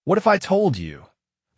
What if I told you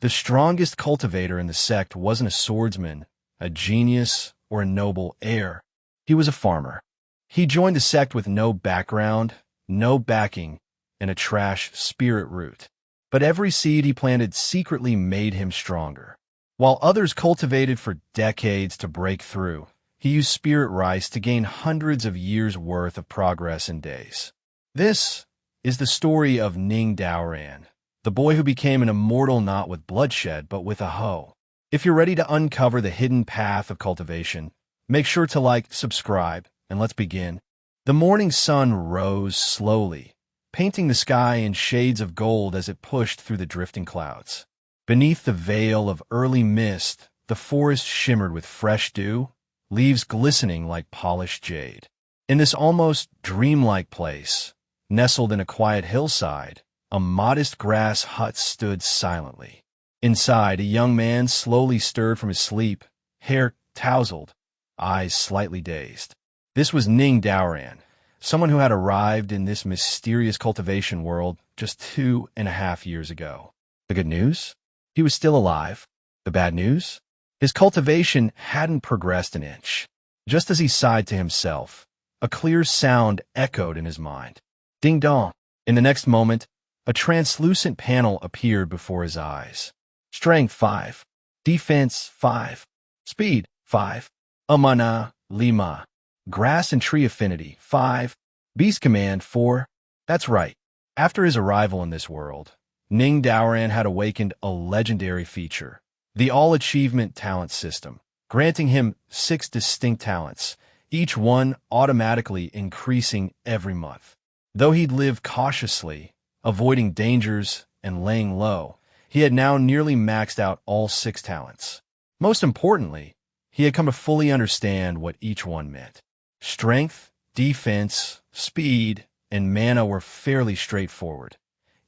the strongest cultivator in the sect wasn't a swordsman, a genius, or a noble heir? He was a farmer. He joined the sect with no background, no backing, and a trash spirit root. But every seed he planted secretly made him stronger. While others cultivated for decades to break through, he used spirit rice to gain hundreds of years' worth of progress in days. This is the story of Ning Daoran, the boy who became an immortal not with bloodshed but with a hoe. If you're ready to uncover the hidden path of cultivation, make sure to like, subscribe, and let's begin. The morning sun rose slowly, painting the sky in shades of gold as it pushed through the drifting clouds. Beneath the veil of early mist, the forest shimmered with fresh dew, leaves glistening like polished jade. In this almost dreamlike place, nestled in a quiet hillside, a modest grass hut stood silently. Inside, a young man slowly stirred from his sleep, hair tousled, eyes slightly dazed. This was Ning Daoran, someone who had arrived in this mysterious cultivation world just 2.5 years ago. The good news? He was still alive. The bad news? His cultivation hadn't progressed an inch. Just as he sighed to himself, a clear sound echoed in his mind. Ding dong. In the next moment, a translucent panel appeared before his eyes. Strength 5. Defense 5. Speed 5. Amana Lima. Grass and tree affinity 5. Beast command 4. That's right. After his arrival in this world, Ning Daoran had awakened a legendary feature, the All-Achievement Talent System, granting him 6 distinct talents, each one automatically increasing every month. Though he'd lived cautiously, avoiding dangers and laying low, he had now nearly maxed out all 6 talents. Most importantly, he had come to fully understand what each one meant. Strength, defense, speed, and mana were fairly straightforward.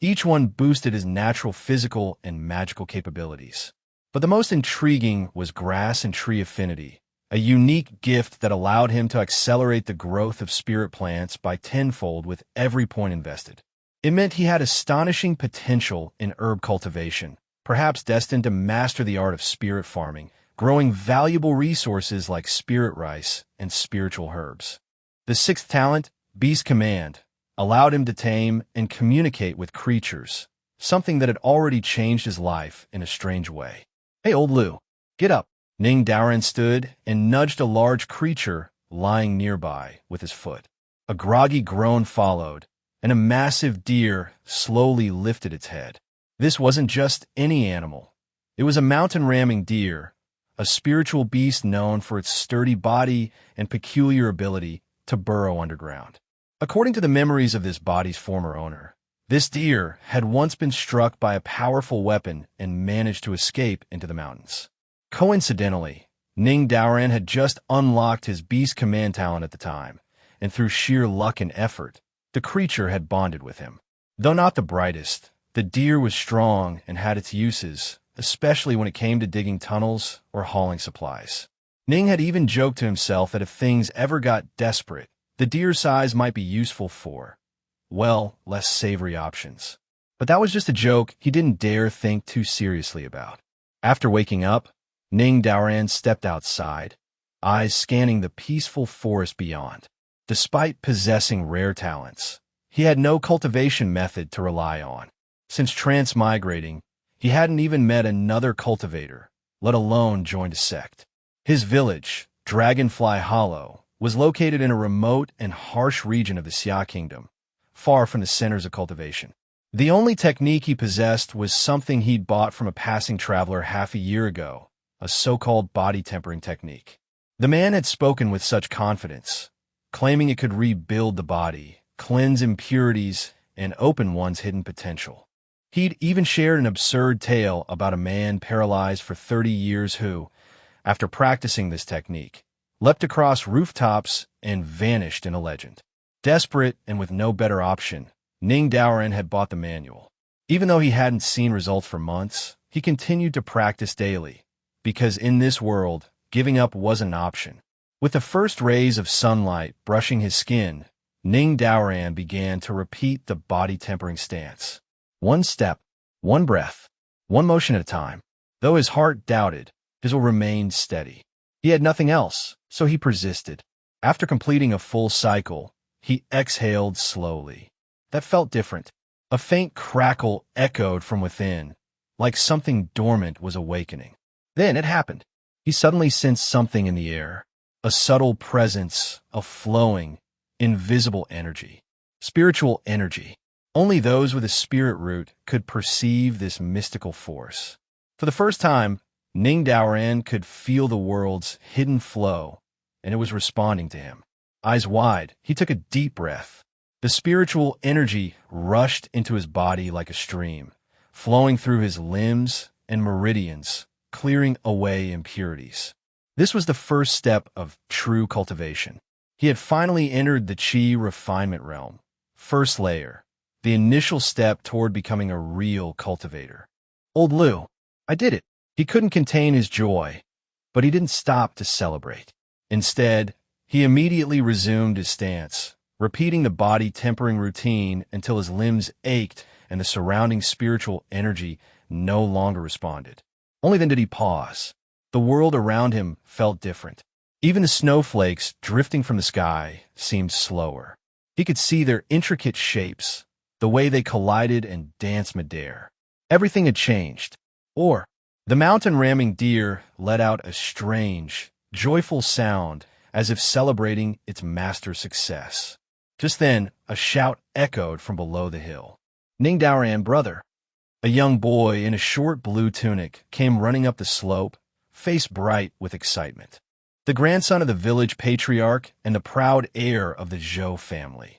Each one boosted his natural physical and magical capabilities. But the most intriguing was grass and tree affinity, a unique gift that allowed him to accelerate the growth of spirit plants by tenfold with every point invested. It meant he had astonishing potential in herb cultivation, perhaps destined to master the art of spirit farming, growing valuable resources like spirit rice and spiritual herbs. The 6th talent, Beast Command, allowed him to tame and communicate with creatures, something that had already changed his life in a strange way. Hey, old Lou, get up. Ning Daoran stood and nudged a large creature lying nearby with his foot. A groggy groan followed, and a massive deer slowly lifted its head. This wasn't just any animal. It was a mountain-ramming deer, a spiritual beast known for its sturdy body and peculiar ability to burrow underground. According to the memories of this body's former owner, this deer had once been struck by a powerful weapon and managed to escape into the mountains. Coincidentally, Ning Daoran had just unlocked his Beast Command talent at the time, and through sheer luck and effort, the creature had bonded with him. Though not the brightest, the deer was strong and had its uses, especially when it came to digging tunnels or hauling supplies. Ning had even joked to himself that if things ever got desperate, the deer's size might be useful for, well, less savory options. But that was just a joke he didn't dare think too seriously about. After waking up, Ning Daoran stepped outside, eyes scanning the peaceful forest beyond. Despite possessing rare talents, he had no cultivation method to rely on. Since transmigrating, he hadn't even met another cultivator, let alone joined a sect. His village, Dragonfly Hollow, was located in a remote and harsh region of the Xia Kingdom, far from the centers of cultivation. The only technique he possessed was something he'd bought from a passing traveler half a year ago, a so-called body tempering technique. The man had spoken with such confidence, claiming it could rebuild the body, cleanse impurities, and open one's hidden potential. He'd even shared an absurd tale about a man paralyzed for 30 years who, after practicing this technique, leapt across rooftops and vanished in a legend. Desperate and with no better option, Ning Daoran had bought the manual. Even though he hadn't seen results for months, he continued to practice daily, because in this world, giving up wasn't an option. With the first rays of sunlight brushing his skin, Ning Daoran began to repeat the body tempering stance. One step, One breath, one motion at a time. Though his heart doubted, his will remained steady. He had nothing else, so he persisted. After completing a full cycle, he exhaled slowly. That felt different. A faint crackle echoed from within, like something dormant was awakening. Then it happened. He suddenly sensed something in the air, a subtle presence of flowing, invisible energy. Spiritual energy. Only those with a spirit root could perceive this mystical force. For the first time, Ning Daoran could feel the world's hidden flow, and it was responding to him. Eyes wide, he took a deep breath. The spiritual energy rushed into his body like a stream, flowing through his limbs and meridians, clearing away impurities. This was the first step of true cultivation. He had finally entered the Qi Refinement Realm, first layer, the initial step toward becoming a real cultivator. Old Liu, I did it. He couldn't contain his joy, but he didn't stop to celebrate. Instead, he immediately resumed his stance, repeating the body-tempering routine until his limbs ached and the surrounding spiritual energy no longer responded. Only then did he pause. The world around him felt different. Even the snowflakes drifting from the sky seemed slower. He could see their intricate shapes, the way they collided and danced midair. Everything had changed. Or, the mountain-ramming deer let out a strange, joyful sound as if celebrating its master's success. Just then, a shout echoed from below the hill. Ning Daoran, brother. A young boy in a short blue tunic came running up the slope, face bright with excitement. The grandson of the village patriarch and the proud heir of the Zhou family.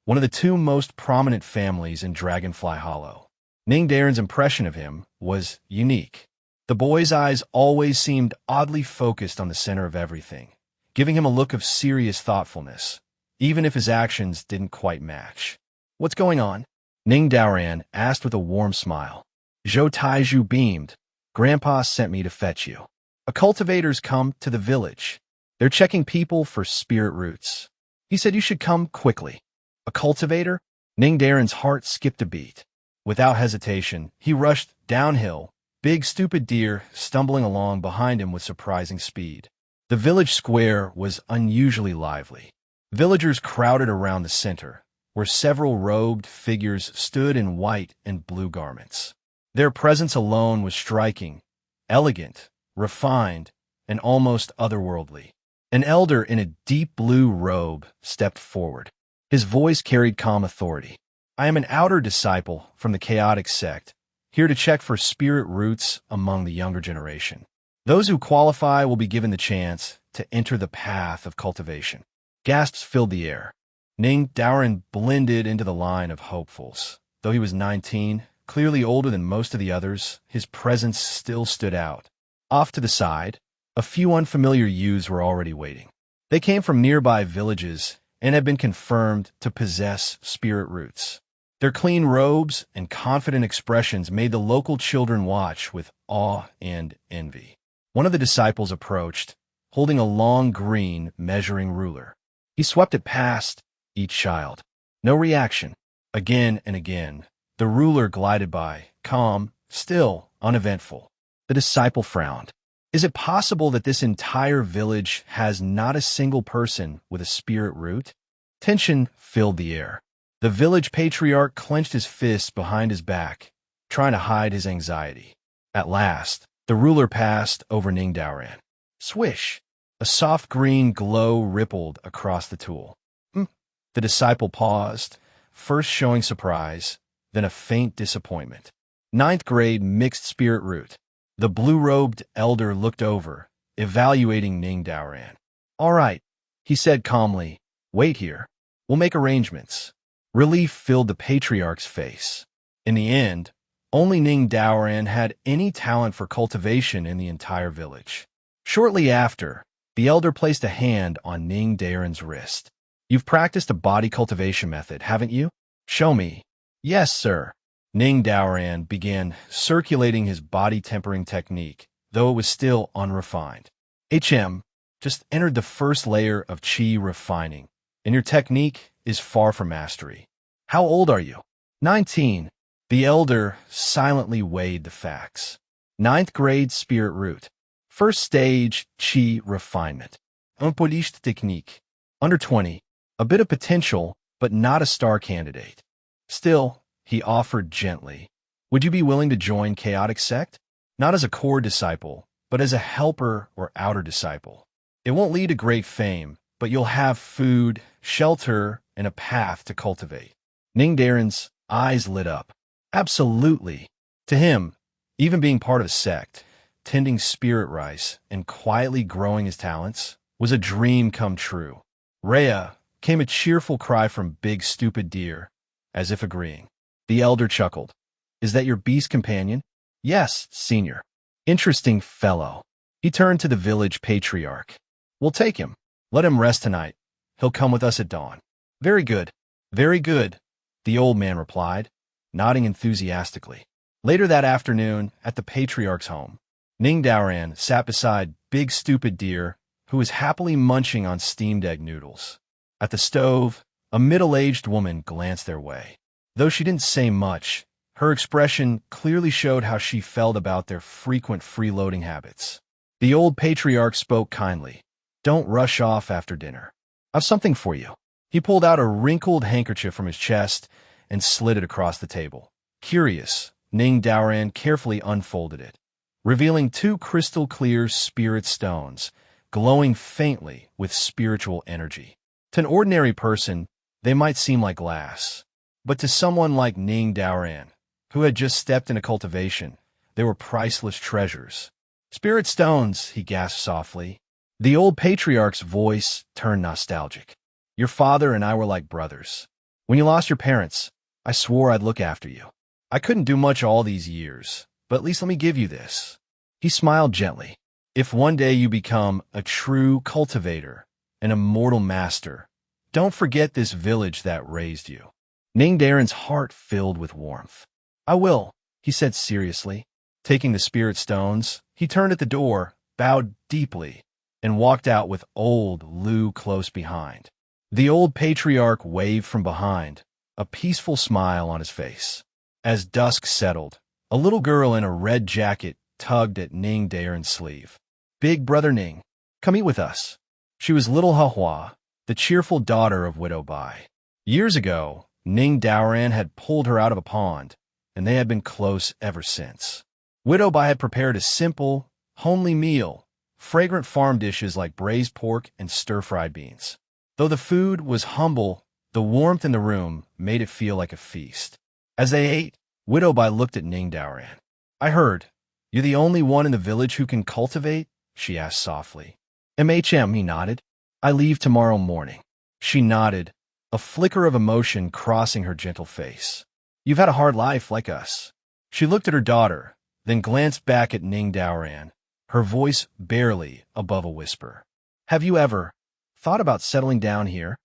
One of the two most prominent families in Dragonfly Hollow. Ning Daoran's impression of him was unique. The boy's eyes always seemed oddly focused on the center of everything, giving him a look of serious thoughtfulness, even if his actions didn't quite match. What's going on? Ning Daoran asked with a warm smile. Zhou Taiju beamed. Grandpa sent me to fetch you. A cultivator's come to the village. They're checking people for spirit roots. He said you should come quickly. A cultivator? Ning Daoran's heart skipped a beat. Without hesitation, he rushed downhill, big stupid deer stumbling along behind him with surprising speed. The village square was unusually lively. Villagers crowded around the center, where several robed figures stood in white and blue garments. Their presence alone was striking, elegant, refined, and almost otherworldly. An elder in a deep blue robe stepped forward. His voice carried calm authority. I am an outer disciple from the chaotic sect, here to check for spirit roots among the younger generation. Those who qualify will be given the chance to enter the path of cultivation. Gasps filled the air. Ning Daoran blended into the line of hopefuls. Though he was 19, clearly older than most of the others, his presence still stood out. Off to the side, a few unfamiliar youths were already waiting. They came from nearby villages and had been confirmed to possess spirit roots. Their clean robes and confident expressions made the local children watch with awe and envy. One of the disciples approached, holding a long green measuring ruler. He swept it past each child. No reaction. Again and again, the ruler glided by, calm, still, uneventful. The disciple frowned. Is it possible that this entire village has not a single person with a spirit root? Tension filled the air. The village patriarch clenched his fists behind his back, trying to hide his anxiety. At last, the ruler passed over Ning Daoran. Swish! A soft green glow rippled across the tool. The disciple paused, first showing surprise, then a faint disappointment. 9th grade mixed spirit root. The blue-robed elder looked over, evaluating Ning Daoran. All right, he said calmly. Wait here. We'll make arrangements. Relief filled the patriarch's face. In the end, only Ning Daoran had any talent for cultivation in the entire village. Shortly after, the elder placed a hand on Ning Daoran's wrist. You've practiced a body cultivation method, haven't you? Show me. Yes, sir. Ning Daoran began circulating his body-tempering technique, though it was still unrefined. HM just entered the first layer of Qi refining, and your technique is far from mastery. How old are you? 19. The elder silently weighed the facts. Ninth grade spirit root. First stage, Qi Refinement. Un police technique. Under 20. A bit of potential, but not a star candidate. Still, he offered gently. Would you be willing to join Chaotic Sect? Not as a core disciple, but as a helper or outer disciple. It won't lead to great fame, but you'll have food, shelter, and a path to cultivate. Ning Daoran's eyes lit up. Absolutely. To him, even being part of a sect, tending spirit rice, and quietly growing his talents was a dream come true. Rhea came a cheerful cry from Big Stupid Deer, as if agreeing. The elder chuckled. Is that your beast companion? Yes, senior. Interesting fellow. He turned to the village patriarch. We'll take him. Let him rest tonight. He'll come with us at dawn. Very good. Very good, the old man replied, nodding enthusiastically. Later that afternoon, at the patriarch's home, Ning Daoran sat beside Big Stupid Deer, who was happily munching on steamed egg noodles. At the stove, a middle-aged woman glanced their way. Though she didn't say much, her expression clearly showed how she felt about their frequent freeloading habits. The old patriarch spoke kindly. Don't rush off after dinner. I've something for you. He pulled out a wrinkled handkerchief from his chest and slid it across the table. Curious, Ning Daoran carefully unfolded it, revealing two crystal-clear spirit stones, glowing faintly with spiritual energy. To an ordinary person, they might seem like glass, but to someone like Ning Daoran, who had just stepped into cultivation, they were priceless treasures. Spirit stones, he gasped softly. The old patriarch's voice turned nostalgic. Your father and I were like brothers. When you lost your parents, I swore I'd look after you. I couldn't do much all these years, but at least let me give you this. He smiled gently. If one day you become a true cultivator, an immortal master, don't forget this village that raised you. Ning Daoran's heart filled with warmth. I will, he said seriously. Taking the spirit stones, he turned at the door, bowed deeply, and walked out with old Lu close behind. The old patriarch waved from behind, a peaceful smile on his face. As dusk settled, a little girl in a red jacket tugged at Ning Daoran's sleeve. Big brother Ning, come eat with us. She was little Hahua, the cheerful daughter of Widow Bai. Years ago, Ning Daoran had pulled her out of a pond, and they had been close ever since. Widow Bai had prepared a simple, homely meal, fragrant farm dishes like braised pork and stir-fried beans. Though the food was humble, the warmth in the room made it feel like a feast. As they ate, Widow Bai looked at Ning Daoran. I heard, you're the only one in the village who can cultivate? She asked softly. He nodded. I leave tomorrow morning. She nodded, a flicker of emotion crossing her gentle face. You've had a hard life like us. She looked at her daughter, then glanced back at Ning Daoran, her voice barely above a whisper. Have you ever thought about settling down here?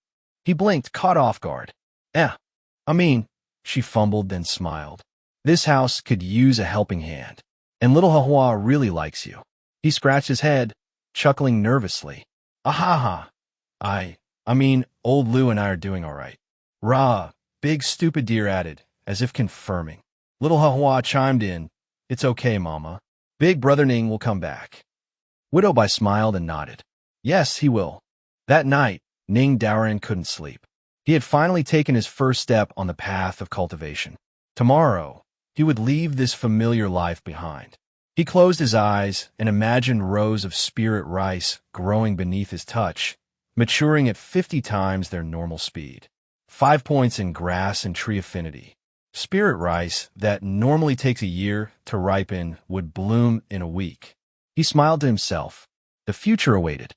He blinked, caught off guard. She fumbled, then smiled. This house could use a helping hand, and little Hahua really likes you. He scratched his head, chuckling nervously. Ahaha. Old Lu and I are doing all right. Rah, Big Stupid Deer added, as if confirming. Little Hahua chimed in. It's okay, Mama. Big brother Ning will come back. Widow Bai smiled and nodded. Yes, he will. That night, Ning Daoran couldn't sleep. He had finally taken his first step on the path of cultivation. Tomorrow, he would leave this familiar life behind. He closed his eyes and imagined rows of spirit rice growing beneath his touch, maturing at 50 times their normal speed. 5 points in grass and tree affinity. Spirit rice that normally takes a year to ripen would bloom in a week. He smiled to himself. The future awaited.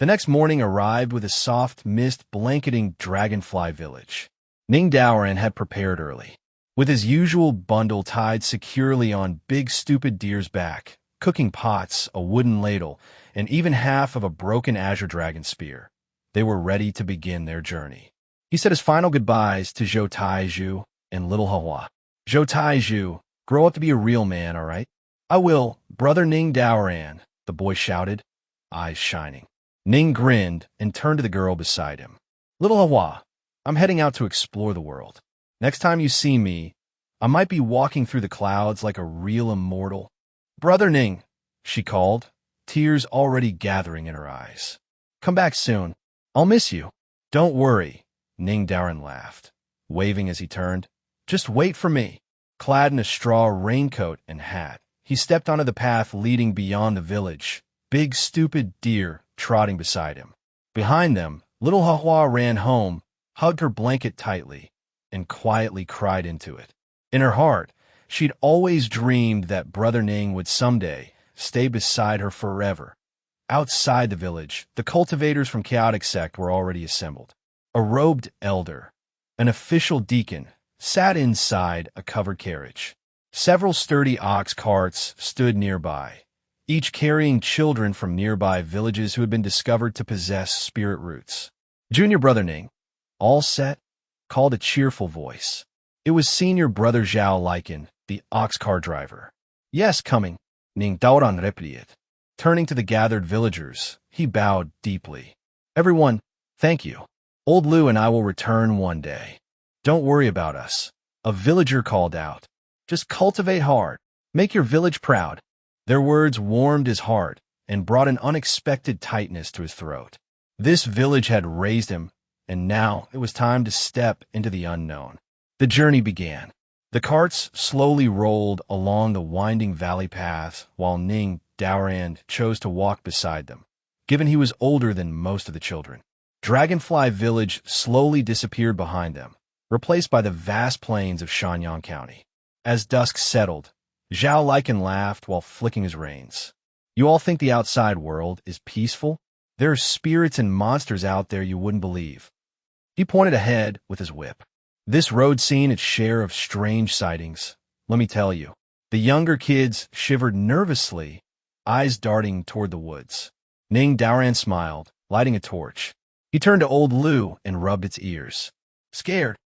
The next morning arrived with a soft mist blanketing Dragonfly Village. Ning Daoran had prepared early. With his usual bundle tied securely on Big Stupid Deer's back, cooking pots, a wooden ladle, and even half of a broken Azure Dragon spear, they were ready to begin their journey. He said his final goodbyes to Zhou Taizhu and little Hahua. Zhou Taizhu, grow up to be a real man, all right? I will, brother Ning Daoran, the boy shouted, eyes shining. Ning grinned and turned to the girl beside him. Little Hahua, I'm heading out to explore the world. Next time you see me, I might be walking through the clouds like a real immortal. Brother Ning, she called, tears already gathering in her eyes. Come back soon. I'll miss you. Don't worry, Ning Daoran laughed, waving as he turned. Just wait for me. Clad in a straw raincoat and hat, he stepped onto the path leading beyond the village, big stupid deer trotting beside him. Behind them, little Hahua ran home, hugged her blanket tightly, and quietly cried into it. In her heart, she'd always dreamed that Brother Ning would someday stay beside her forever. Outside the village, the cultivators from Chaotic Sect were already assembled. A robed elder, an official deacon, sat inside a covered carriage. Several sturdy ox carts stood nearby, each carrying children from nearby villages who had been discovered to possess spirit roots. Junior Brother Ning, all set, called a cheerful voice. It was Senior Brother Zhao Liken, the ox car driver. Yes, coming, Ning Daoran replied. Turning to the gathered villagers, he bowed deeply. Everyone, thank you. Old Lu and I will return one day. Don't worry about us, a villager called out. Just cultivate hard. Make your village proud. Their words warmed his heart and brought an unexpected tightness to his throat. This village had raised him, and now it was time to step into the unknown. The journey began. The carts slowly rolled along the winding valley path while Ning Daoran chose to walk beside them, given he was older than most of the children. Dragonfly Village slowly disappeared behind them, replaced by the vast plains of Shanyang County. As dusk settled, Zhao Liken laughed while flicking his reins. You all think the outside world is peaceful? There are spirits and monsters out there you wouldn't believe. He pointed ahead with his whip. This road seen its share of strange sightings, let me tell you. The younger kids shivered nervously, eyes darting toward the woods. Ning Daoran smiled, lighting a torch. He turned to old Lu and rubbed its ears. Scared?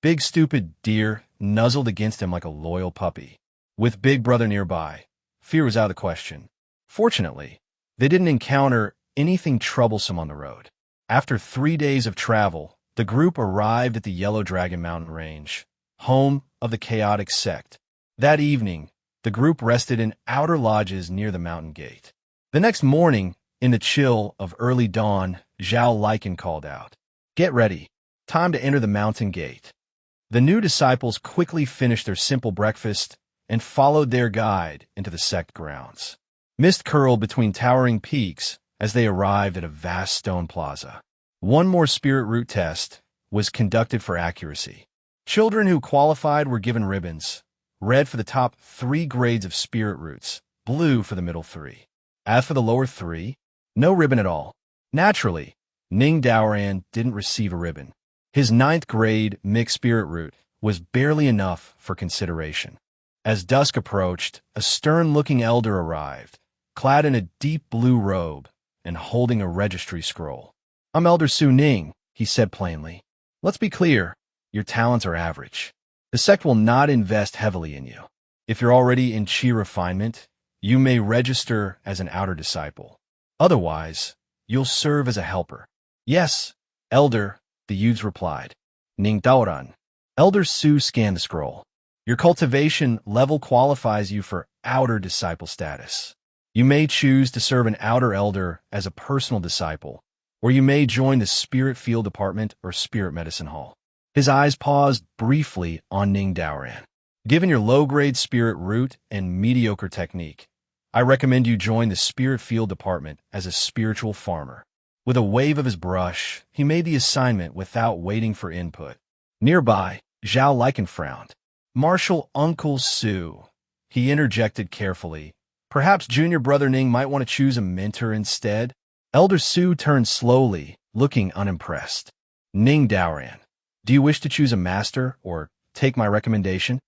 Big stupid deer nuzzled against him like a loyal puppy. With Big Brother nearby, fear was out of the question. Fortunately, they didn't encounter anything troublesome on the road. After 3 days of travel, the group arrived at the Yellow Dragon Mountain Range, home of the Chaotic Sect. That evening, the group rested in outer lodges near the mountain gate. The next morning, in the chill of early dawn, Zhao Liken called out, Get ready. Time to enter the mountain gate. The new disciples quickly finished their simple breakfast and followed their guide into the sect grounds. Mist curled between towering peaks as they arrived at a vast stone plaza. One more spirit root test was conducted for accuracy. Children who qualified were given ribbons, red for the top 3 grades of spirit roots, blue for the middle 3. As for the lower 3, no ribbon at all. Naturally, Ning Daoran didn't receive a ribbon. His 9th grade mixed spirit root was barely enough for consideration. As dusk approached, a stern-looking elder arrived, clad in a deep blue robe and holding a registry scroll. I'm Elder Su Ning, he said plainly. Let's be clear, your talents are average. The sect will not invest heavily in you. If you're already in Qi Refinement, you may register as an outer disciple. Otherwise, you'll serve as a helper. Yes, Elder, the youths replied. Ning Daoran. Elder Su scanned the scroll. Your cultivation level qualifies you for outer disciple status. You may choose to serve an outer elder as a personal disciple, or you may join the Spirit Field Department or Spirit Medicine Hall. His eyes paused briefly on Ning Daoran. Given your low-grade spirit root and mediocre technique, I recommend you join the Spirit Field Department as a spiritual farmer. With a wave of his brush, he made the assignment without waiting for input. Nearby, Zhao Liken frowned. Martial Uncle Su, he interjected carefully. Perhaps Junior Brother Ning might want to choose a mentor instead? Elder Su turned slowly, looking unimpressed. Ning Daoran, do you wish to choose a master or take my recommendation?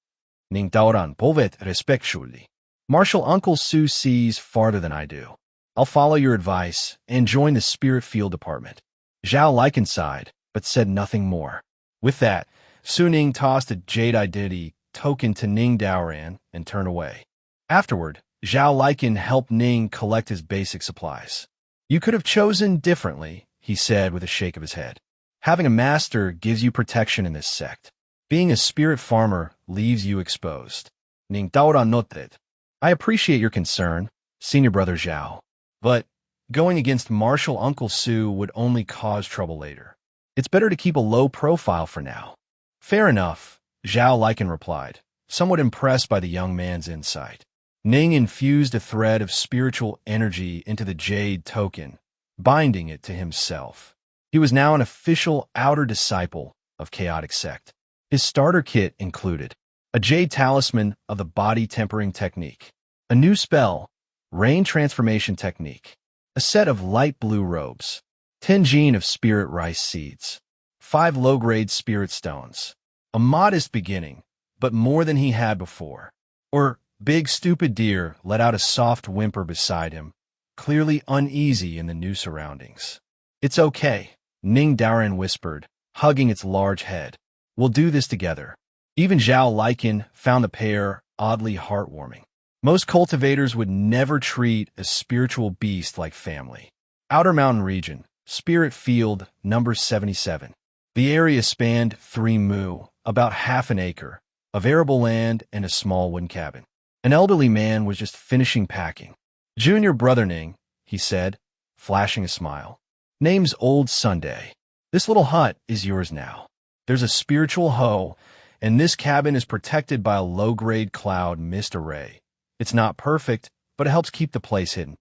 Ning Daoran povet respectfully. Martial Uncle Su sees farther than I do. I'll follow your advice and join the Spirit Field Department. Zhao Liken sighed, but said nothing more. With that, Su Ning tossed a jade identity token to Ning Daoran and turned away. Afterward, Zhao Liken helped Ning collect his basic supplies. You could have chosen differently, he said with a shake of his head. Having a master gives you protection in this sect. Being a spirit farmer leaves you exposed. Ning Daoran noted. I appreciate your concern, senior brother Zhao, but going against martial Uncle Su would only cause trouble later. It's better to keep a low profile for now. Fair enough, Zhao Lycan replied, somewhat impressed by the young man's insight. Ning infused a thread of spiritual energy into the jade token, binding it to himself. He was now an official outer disciple of Chaotic Sect. His starter kit included a jade talisman of the body tempering technique, a new spell, rain transformation technique, a set of light blue robes, 10 gene of spirit rice seeds, 5 low-grade spirit stones, a modest beginning, but more than he had before. Or Big Stupid Deer let out a soft whimper beside him, clearly uneasy in the new surroundings. It's okay, Ning Daoran whispered, hugging its large head. We'll do this together. Even Zhao Lycan found the pair oddly heartwarming. Most cultivators would never treat a spiritual beast like family. Outer Mountain Region, Spirit Field, number 77. The area spanned 3 mu, about half an acre, of arable land and a small wooden cabin. An elderly man was just finishing packing. Junior brother Ning, he said, flashing a smile. Name's Old Sunday. This little hut is yours now. There's a spiritual hoe, and this cabin is protected by a low-grade cloud mist array. It's not perfect, but it helps keep the place hidden.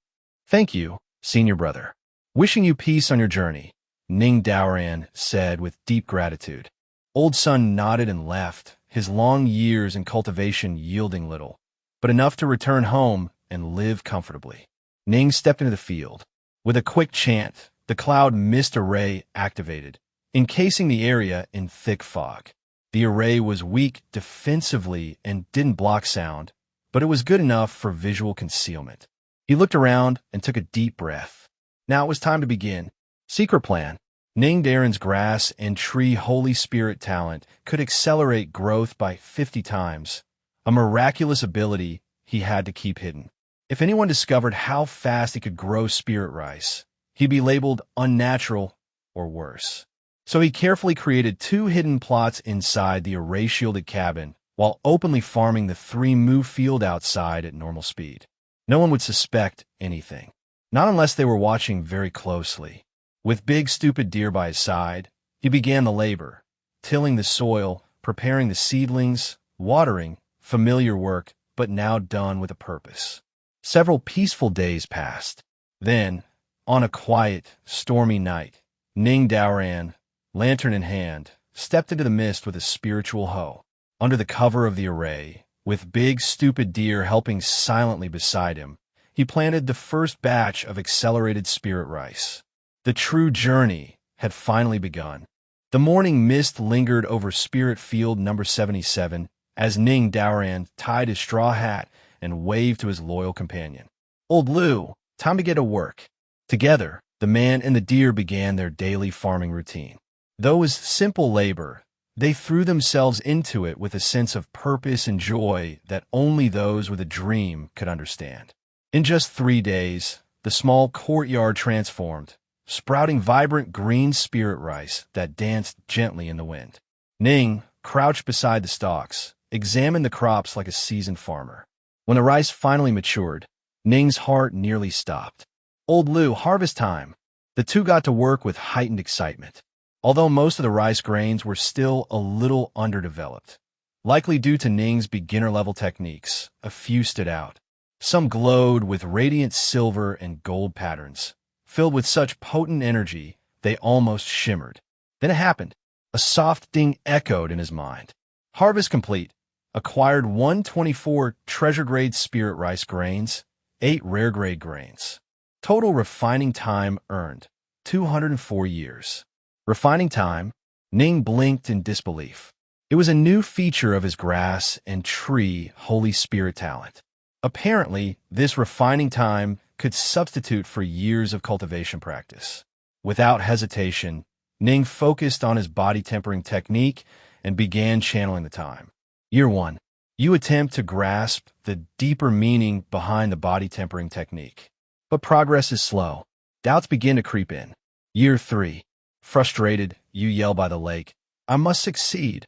Thank you, senior brother. Wishing you peace on your journey, Ning Daoran said with deep gratitude. Old Sun nodded and left, his long years in cultivation yielding little, but enough to return home and live comfortably. Ning stepped into the field. With a quick chant, the cloud mist array activated, encasing the area in thick fog. The array was weak defensively and didn't block sound, but it was good enough for visual concealment. He looked around and took a deep breath. Now it was time to begin. Secret plan. Ning Daoran's grass and tree Holy Spirit talent could accelerate growth by 50 times, a miraculous ability he had to keep hidden. If anyone discovered how fast he could grow spirit rice, he'd be labeled unnatural or worse. So he carefully created 2 hidden plots inside the array-shielded cabin while openly farming the 3 mu field outside at normal speed. No one would suspect anything, not unless they were watching very closely. With Big Stupid Deer by his side, he began the labor, tilling the soil, preparing the seedlings, watering, familiar work, but now done with a purpose. Several peaceful days passed. Then, on a quiet, stormy night, Ning Daoran, lantern in hand, stepped into the mist with a spiritual hoe. Under the cover of the array, with Big Stupid Deer helping silently beside him, he planted the first batch of accelerated spirit rice. The true journey had finally begun. The morning mist lingered over Spirit Field number 77 as Ning Daoran tied his straw hat and waved to his loyal companion. Old Lu, time to get to work. Together, the man and the deer began their daily farming routine. Though it was simple labor, they threw themselves into it with a sense of purpose and joy that only those with a dream could understand. In just 3 days, the small courtyard transformed, sprouting vibrant green spirit rice that danced gently in the wind. Ning, crouched beside the stalks, examined the crops like a seasoned farmer. When the rice finally matured, Ning's heart nearly stopped. Old Lu, harvest time. The two got to work with heightened excitement. Although most of the rice grains were still a little underdeveloped, likely due to Ning's beginner-level techniques, a few stood out. Some glowed with radiant silver and gold patterns, filled with such potent energy they almost shimmered. Then it happened. A soft ding echoed in his mind. Harvest complete. Acquired 124 treasure-grade spirit rice grains, 8 rare-grade grains. Total refining time earned, 204 years. Refining time, Ning blinked in disbelief. It was a new feature of his grass and tree Holy Spirit talent. Apparently, this refining time could substitute for years of cultivation practice. Without hesitation, Ning focused on his body tempering technique and began channeling the time. Year 1. You attempt to grasp the deeper meaning behind the body tempering technique. But progress is slow. Doubts begin to creep in. Year 3. Frustrated, you yell by the lake, I must succeed.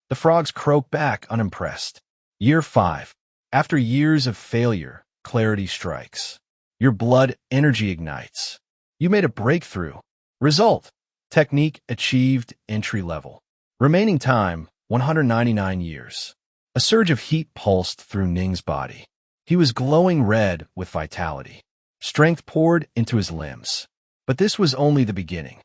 The frogs croak back unimpressed. Year 5. After years of failure, clarity strikes. Your blood energy ignites. You made a breakthrough. Result: technique achieved entry level. Remaining time, 199 years. A surge of heat pulsed through Ning's body. He was glowing red with vitality. Strength poured into his limbs. But this was only the beginning.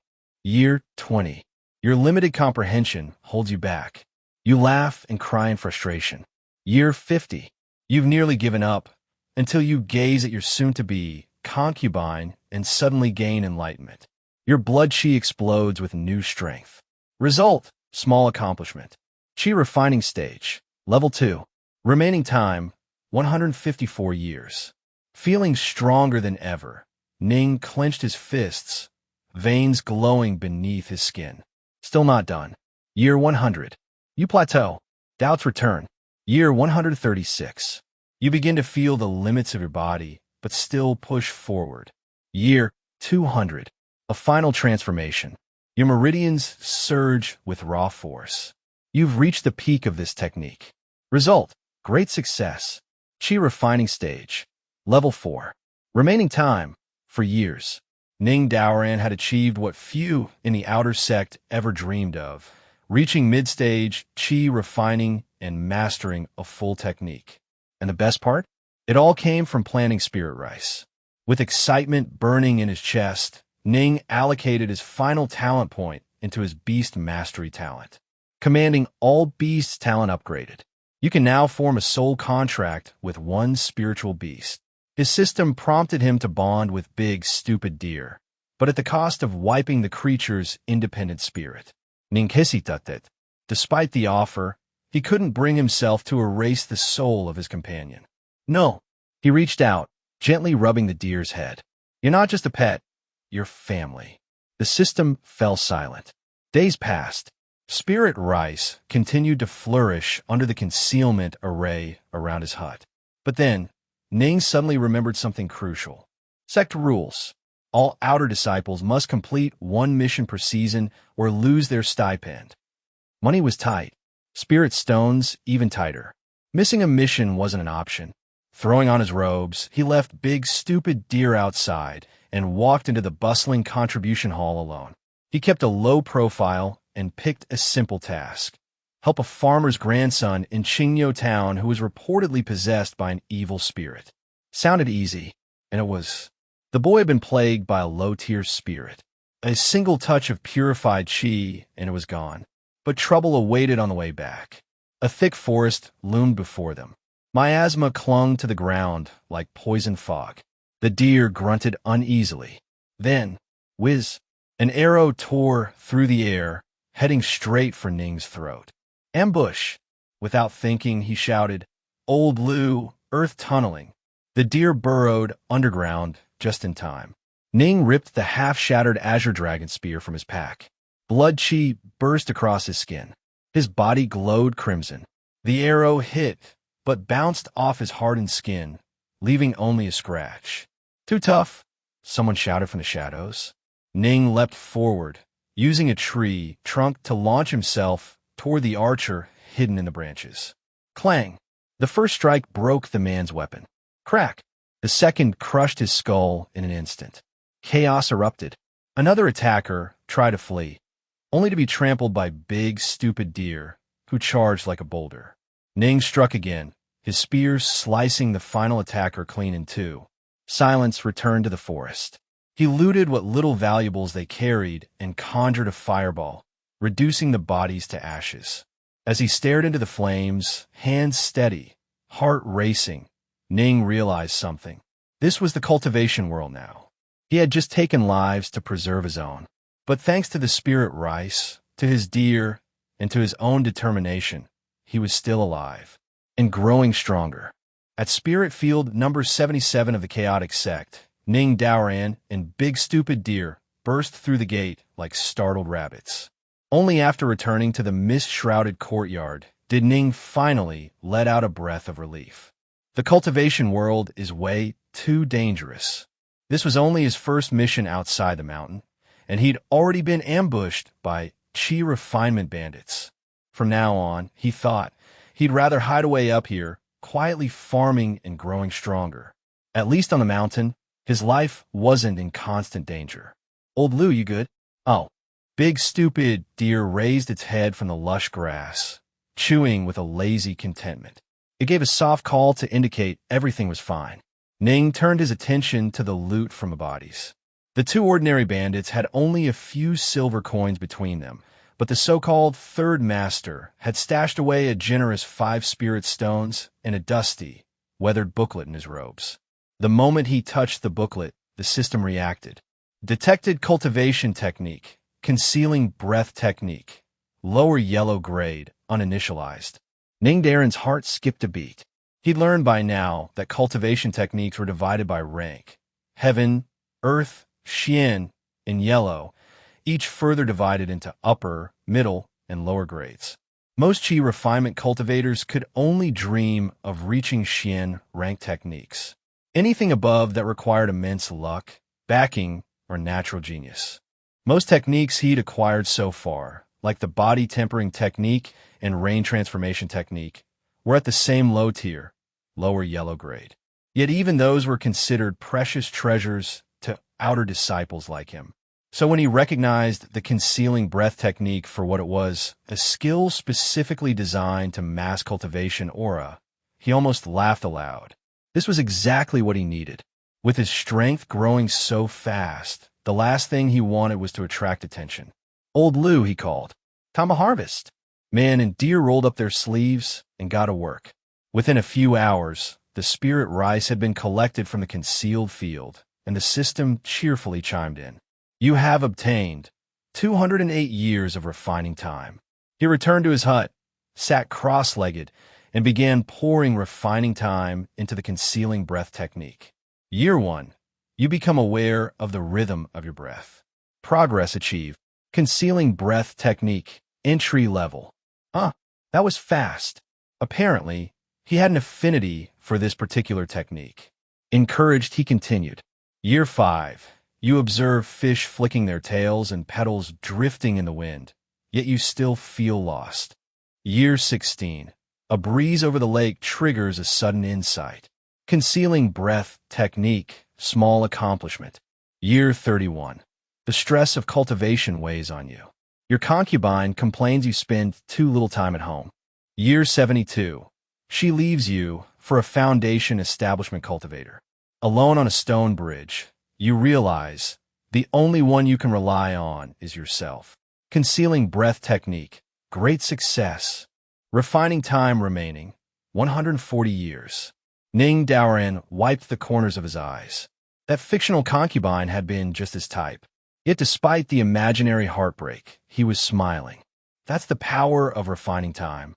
Year 20. Your limited comprehension holds you back. You laugh and cry in frustration. Year 50. You've nearly given up until you gaze at your soon-to-be concubine and suddenly gain enlightenment. Your blood Qi explodes with new strength. Result: small accomplishment. Qi Refining Stage, Level 2. Remaining time, 154 years. Feeling stronger than ever, Ning clenched his fists, veins glowing beneath his skin. Still not done. Year 100. You plateau. Doubts return. Year 136. You begin to feel the limits of your body, but still push forward. Year 200. A final transformation. Your meridians surge with raw force. You've reached the peak of this technique. Result: great success. Qi Refining Stage, Level 4. Remaining time, for years. Ning Daoran had achieved what few in the outer sect ever dreamed of, reaching mid-stage, Qi refining, and mastering a full technique. And the best part? It all came from planting spirit rice. With excitement burning in his chest, Ning allocated his final talent point into his beast mastery talent. Commanding all beasts talent upgraded. You can now form a soul contract with one spiritual beast. His system prompted him to bond with big, stupid deer, but at the cost of wiping the creature's independent spirit. Ning hesitated. Despite the offer, he couldn't bring himself to erase the soul of his companion. No. He reached out, gently rubbing the deer's head. You're not just a pet, you're family. The system fell silent. Days passed. Spirit rice continued to flourish under the concealment array around his hut. But then, Ning suddenly remembered something crucial. Sect rules. All outer disciples must complete one mission per season or lose their stipend. Money was tight. Spirit stones even tighter. Missing a mission wasn't an option. Throwing on his robes, he left big stupid deer outside and walked into the bustling contribution hall alone. He kept a low profile and picked a simple task. Help a farmer's grandson in Qingyo town who was reportedly possessed by an evil spirit. Sounded easy, and it was. The boy had been plagued by a low-tier spirit. A single touch of purified Qi, and it was gone. But trouble awaited on the way back. A thick forest loomed before them. Miasma clung to the ground like poison fog. The deer grunted uneasily. Then, whiz, an arrow tore through the air, heading straight for Ning's throat. Ambush! Without thinking, he shouted, Old Lu, earth tunneling. The deer burrowed underground just in time. Ning ripped the half-shattered azure dragon spear from his pack. Blood Qi burst across his skin. His body glowed crimson. The arrow hit, but bounced off his hardened skin, leaving only a scratch. Too tough, someone shouted from the shadows. Ning leapt forward, using a tree trunk to launch himself toward the archer hidden in the branches. Clang! The first strike broke the man's weapon. Crack! The second crushed his skull in an instant. Chaos erupted. Another attacker tried to flee, only to be trampled by big, stupid deer who charged like a boulder. Ning struck again, his spear slicing the final attacker clean in two. Silence returned to the forest. He looted what little valuables they carried and conjured a fireball, reducing the bodies to ashes. As he stared into the flames, hands steady, heart racing, Ning realized something. This was the cultivation world now. He had just taken lives to preserve his own. But thanks to the spirit rice, to his deer, and to his own determination, he was still alive and growing stronger. At Spirit Field number 77 of the Chaotic Sect, Ning Daoran and Big Stupid Deer burst through the gate like startled rabbits. Only after returning to the mist-shrouded courtyard did Ning finally let out a breath of relief. The cultivation world is way too dangerous. This was only his first mission outside the mountain, and he'd already been ambushed by Qi Refinement bandits. From now on, he thought, he'd rather hide away up here, quietly farming and growing stronger. At least on the mountain, his life wasn't in constant danger. "Old Lou, you good?" "Oh." Big stupid deer raised its head from the lush grass, chewing with a lazy contentment. It gave a soft call to indicate everything was fine. Ning turned his attention to the loot from the bodies. The two ordinary bandits had only a few silver coins between them, but the so-called third master had stashed away a generous 5 spirit stones and a dusty, weathered booklet in his robes. The moment he touched the booklet, the system reacted. Detected cultivation technique, concealing breath technique, lower yellow grade, uninitialized. Ning Daoran's heart skipped a beat. He'd learned by now that cultivation techniques were divided by rank. Heaven, Earth, Xian, in yellow, each further divided into upper, middle, and lower grades. Most Qi refinement cultivators could only dream of reaching Xian rank techniques. Anything above that required immense luck, backing, or natural genius. Most techniques he'd acquired so far, like the body tempering technique and rain transformation technique, were at the same low tier, lower yellow grade. Yet even those were considered precious treasures to outer disciples like him. So when he recognized the concealing breath technique for what it was, a skill specifically designed to mass cultivation aura, he almost laughed aloud. This was exactly what he needed. With his strength growing so fast, the last thing he wanted was to attract attention. "Old Lou," he called. "Time to harvest." Man and deer rolled up their sleeves and got to work. Within a few hours, the spirit rice had been collected from the concealed field, and the system cheerfully chimed in. "You have obtained 208 years of refining time." He returned to his hut, sat cross-legged, and began pouring refining time into the concealing breath technique. Year 1. You become aware of the rhythm of your breath. Progress achieved. Concealing breath technique, entry level. That was fast. Apparently, he had an affinity for this particular technique. Encouraged, he continued. Year 5. You observe fish flicking their tails and petals drifting in the wind, yet you still feel lost. Year 16. A breeze over the lake triggers a sudden insight. Concealing breath technique, small accomplishment. Year 31. The stress of cultivation weighs on you. Your concubine complains you spend too little time at home. Year 72. She leaves you for a foundation establishment cultivator. Alone on a stone bridge, you realize the only one you can rely on is yourself. Concealing breath technique, great success. Refining time remaining, 140 years. Ning Daoran wiped the corners of his eyes. That fictional concubine had been just his type. Yet despite the imaginary heartbreak, he was smiling. That's the power of refining time.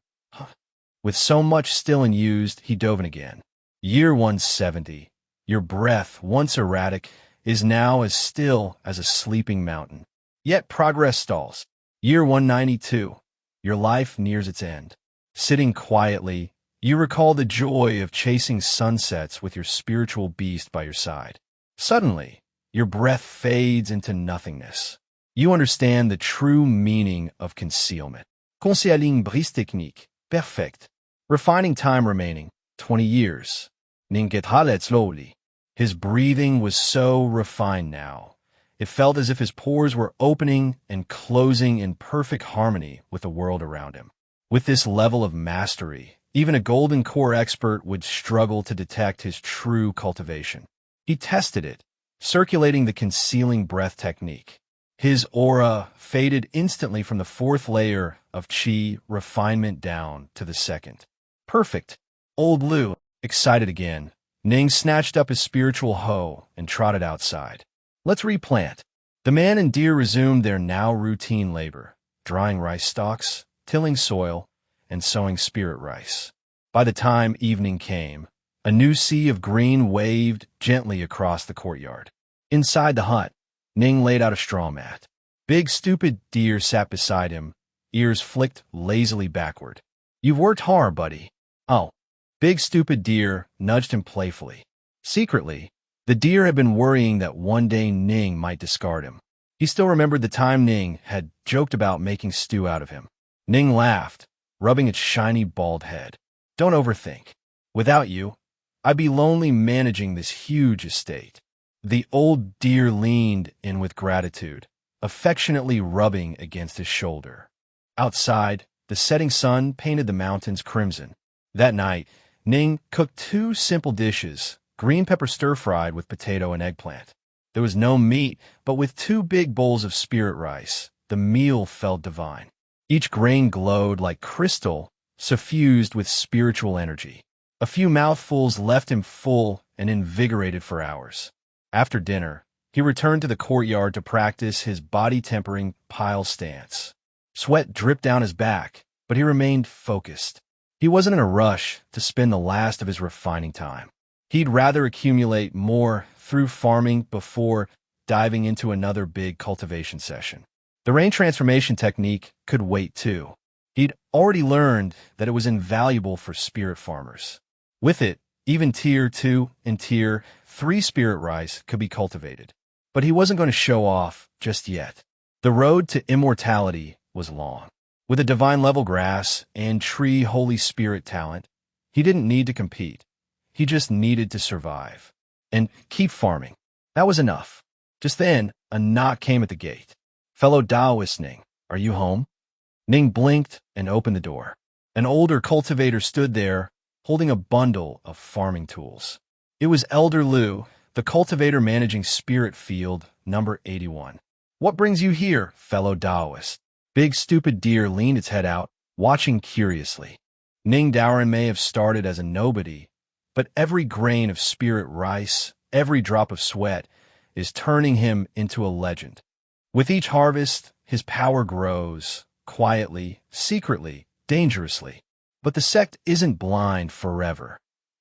With so much still unused, he dove in again. Year 170. Your breath, once erratic, is now as still as a sleeping mountain. Yet progress stalls. Year 192. Your life nears its end. Sitting quietly, you recall the joy of chasing sunsets with your spiritual beast by your side. Suddenly, your breath fades into nothingness. You understand the true meaning of concealment. Concealing brise technique, perfect. Refining time remaining, 20 years. Ning Daoran slowly. His breathing was so refined now. It felt as if his pores were opening and closing in perfect harmony with the world around him. With this level of mastery, even a golden core expert would struggle to detect his true cultivation. He tested it, circulating the concealing breath technique. His aura faded instantly from the 4th layer of Qi refinement down to the 2nd. Perfect. Old Lou, excited again, Ning snatched up his spiritual hoe and trotted outside. Let's replant. The man and deer resumed their now routine labor, drying rice stalks, tilling soil, and sowing spirit rice. By the time evening came, a new sea of green waved gently across the courtyard. Inside the hut, Ning laid out a straw mat. Big stupid deer sat beside him, ears flicked lazily backward. You've worked hard, buddy. Oh. Big stupid deer nudged him playfully. Secretly, the deer had been worrying that one day Ning might discard him. He still remembered the time Ning had joked about making stew out of him. Ning laughed, rubbing its shiny bald head. Don't overthink. Without you, I'd be lonely managing this huge estate. The old deer leaned in with gratitude, affectionately rubbing against his shoulder. Outside, the setting sun painted the mountains crimson. That night, Ning cooked 2 simple dishes, green pepper stir-fried with potato and eggplant. There was no meat, but with 2 big bowls of spirit rice, the meal felt divine. Each grain glowed like crystal, suffused with spiritual energy. A few mouthfuls left him full and invigorated for hours. After dinner, he returned to the courtyard to practice his body-tempering pile stance. Sweat dripped down his back, but he remained focused. He wasn't in a rush to spend the last of his refining time. He'd rather accumulate more through farming before diving into another big cultivation session. The rain transformation technique could wait too. He'd already learned that it was invaluable for spirit farmers. With it, even Tier 2 and Tier 3 spirit rice could be cultivated. But he wasn't going to show off just yet. The road to immortality was long. With a divine level grass and tree Holy Spirit talent, he didn't need to compete. He just needed to survive. And keep farming. That was enough. Just then, a knock came at the gate. Fellow Taoist Ning, are you home? Ning blinked and opened the door. An older cultivator stood there, holding a bundle of farming tools. It was Elder Liu, the cultivator managing Spirit Field, number 81. What brings you here, fellow Taoist? Big stupid deer leaned its head out, watching curiously. Ning Daoran may have started as a nobody, but every grain of spirit rice, every drop of sweat, is turning him into a legend. With each harvest, his power grows, quietly, secretly, dangerously. But the sect isn't blind forever.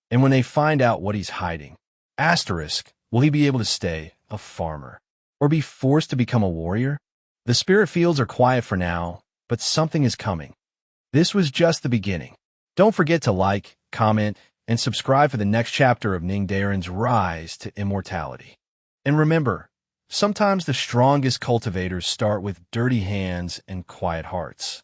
And when they find out what he's hiding, will he be able to stay a farmer? Or be forced to become a warrior? The spirit fields are quiet for now, but something is coming. This was just the beginning. Don't forget to like, comment, and subscribe for the next chapter of Ning Daoran's rise to immortality. And remember, sometimes the strongest cultivators start with dirty hands and quiet hearts.